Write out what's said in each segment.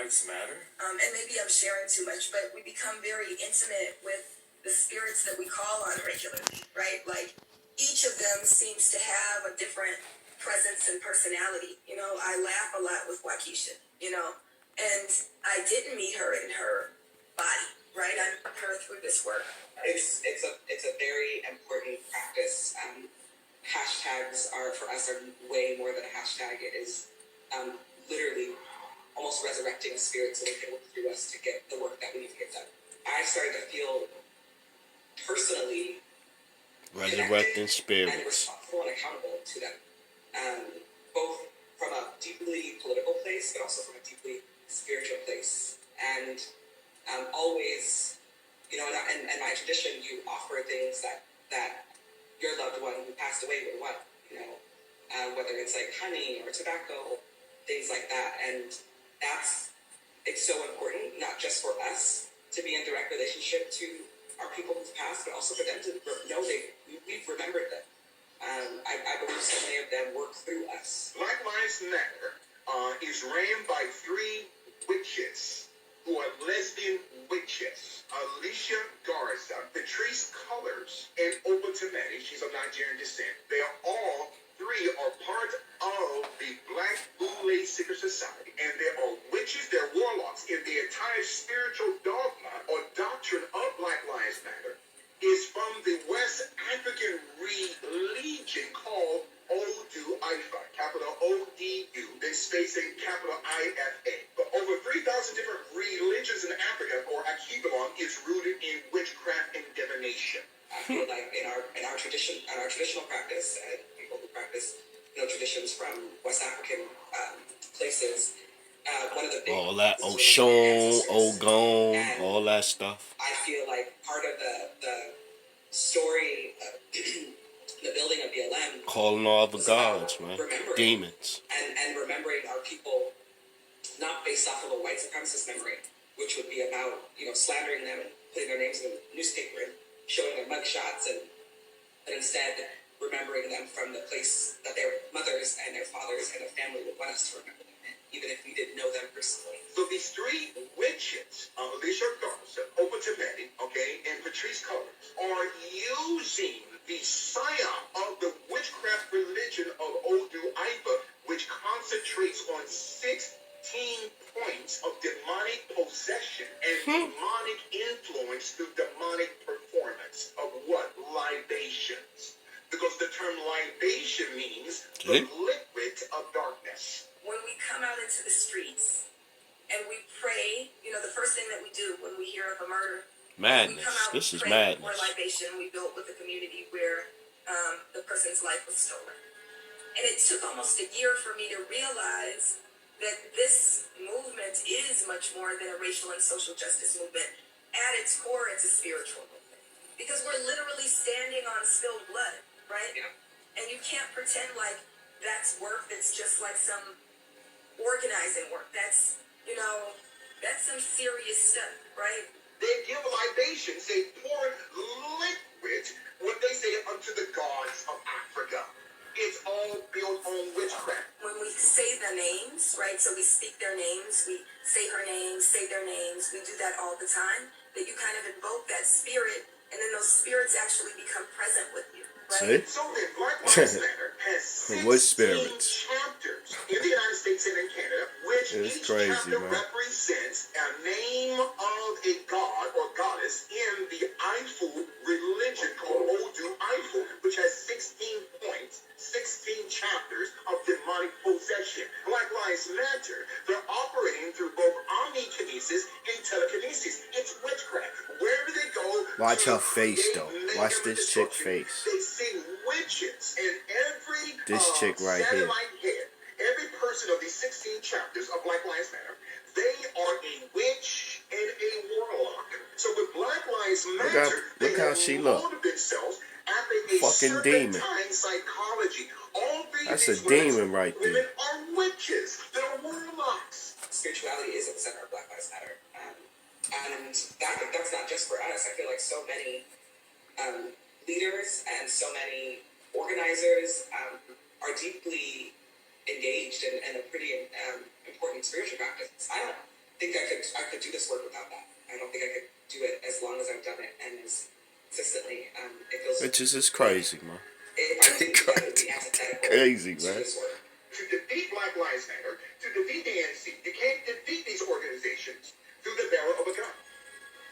Lives Matter. And maybe I'm sharing too much, but we become very intimate with the spirits that we call on regularly, right? Like each of them seems to have a different presence and personality. You know, I laugh a lot with Waukesha, you know, and I didn't meet her in her body, right? I met her through this work. It's a very important practice. Hashtags are for us are way more than a hashtag. It is literally almost resurrecting a spirit so they can work through us to get the work that we need to get done. I started to feel personally resurrecting spirits and responsible and accountable to them, both from a deeply political place, but also from a deeply spiritual place. And always, you know, in my tradition, you offer things that your loved one who passed away would want, you know, whether it's like honey or tobacco, things like that. And it's so important, not just for us to be in direct relationship to our people who've passed, but also for them to know we've remembered them. I believe so many of them work through us. Black Lives Matter is ran by 3 witches who are lesbian witches. Alicia Garza, Patrice Cullors, and Oba Tameti. She's of Nigerian descent. They are all 3 are part of the Black Boule Secret Society, and they are witches, they're warlocks, and the entire spiritual dogma or doctrine of Black Lives Matter is from the West African religion called Odu Ifa, capital O-D-U, then space and capital I-F-A. But over 3,000 different religions in Africa, or Akibelon, is rooted in witchcraft and divination. I feel like in our tradition, in our traditional practice, and people who practice, you know, traditions from West African places, one of the big all that Oshun, Ogun, all that stuff. I feel like part of the story, the building of BLM, calling all the gods, man, demons, and remembering our people, not based off of a white supremacist memory, which would be about, you know, slandering them and putting their names in the newspaper and showing their mugshots, but instead remembering them from the place that their mothers and their fathers and their family would want us to remember them in, even if we didn't know them personally. So these 3 witches, Alicia Garza, Oba Tameti, okay, and Patrice Cullors, are using the psyop of the witchcraft religion of Odu Ifa, which concentrates on 16 points of demonic possession and demonic influence through demonic performance of what? Libations. Because the term libation means the liquid of darkness. When we come out into the streets and we pray, you know, the first thing that we do when we hear of a murder, madness. We come out this is pray madness. For libation we built with a community where the person's life was stolen. And it took almost a year for me to realize that this movement is much more than a racial and social justice movement. At its core, it's a spiritual movement. Because we're literally standing on spilled blood, right? Yeah. And you can't pretend like that's work that's just like some organizing work. That's, you know, that's some serious stuff, right? They give libations, they pour liquid, what they say, unto the gods of Africa. It's all built on witchcraft. When we say the names, right, so we speak their names, we say her names, say their names, we do that all the time, that you kind of invoke that spirit, and then those spirits actually become present with you, right? So then Black Lives Matter has 16 chapters in the United States and in Canada, which each chapter represents a name of a god or goddess in the Ifu religion called Odu Ifu, which has 16 points, 16 chapters of demonic possession. Black Lives Matter, they're operating through both omnikinesis and telekinesis. It's witchcraft. Where do they go? Watch her face, though. Watch this chick face. They see witches in every this chick right here. Head. Every person of these 16 chapters of Black Lives Matter, they are a witch and a warlock. So with Black Lives Matter, look how she look. Themselves after a fucking demon. Psychology. All that's a demon right there. Women are witches. They're warlocks. Spirituality is at the center of Black Lives Matter. And that's not just for us. I feel like so many leaders and so many organizers are deeply engaged in a pretty important spiritual practice. I think I could do this work without that. I don't think I could do it as long as I've done it and as consistently. It feels. Bitches is crazy, man. If I was to do that, it would be antithetical Crazy, to man. this work. To defeat Black Lives Matter, to defeat the ANC, you can't defeat these organizations through the barrel of a gun.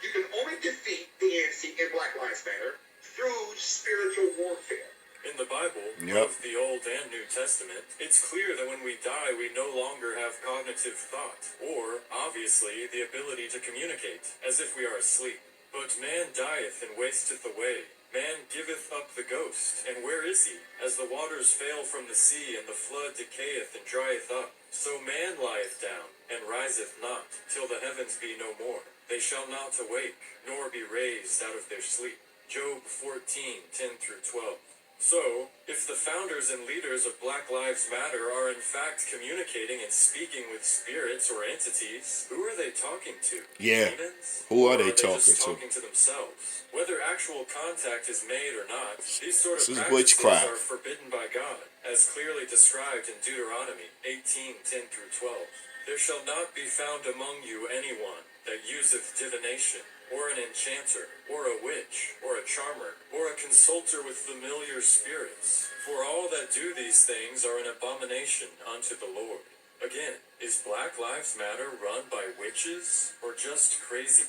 You can only defeat the ANC and Black Lives Matter through spiritual warfare. In the Bible, Yep. both the Old and New Testament, it's clear that when we die, we no longer have cognitive thought, or, obviously, the ability to communicate, as if we are asleep. But man dieth and wasteth away. Man giveth up the ghost, and where is he? As the waters fail from the sea, and the flood decayeth and drieth up, so man lieth down, and riseth not, till the heavens be no more. They shall not awake, nor be raised out of their sleep. Job 14:10-12. So, if the founders and leaders of Black Lives Matter are in fact communicating and speaking with spirits or entities, who are they talking to? Yeah. Demons? Who are Or they just talking to? talking to themselves? Whether actual contact is made or not, these sort of This is practices witchcraft. are forbidden by God, as clearly described in Deuteronomy 18:10-12. There shall not be found among you anyone that useth divination, or an enchanter, or a witch, or a charmer, or a consulter with familiar spirits. For all that do these things are an abomination unto the Lord. Again, is Black Lives Matter run by witches, or just crazy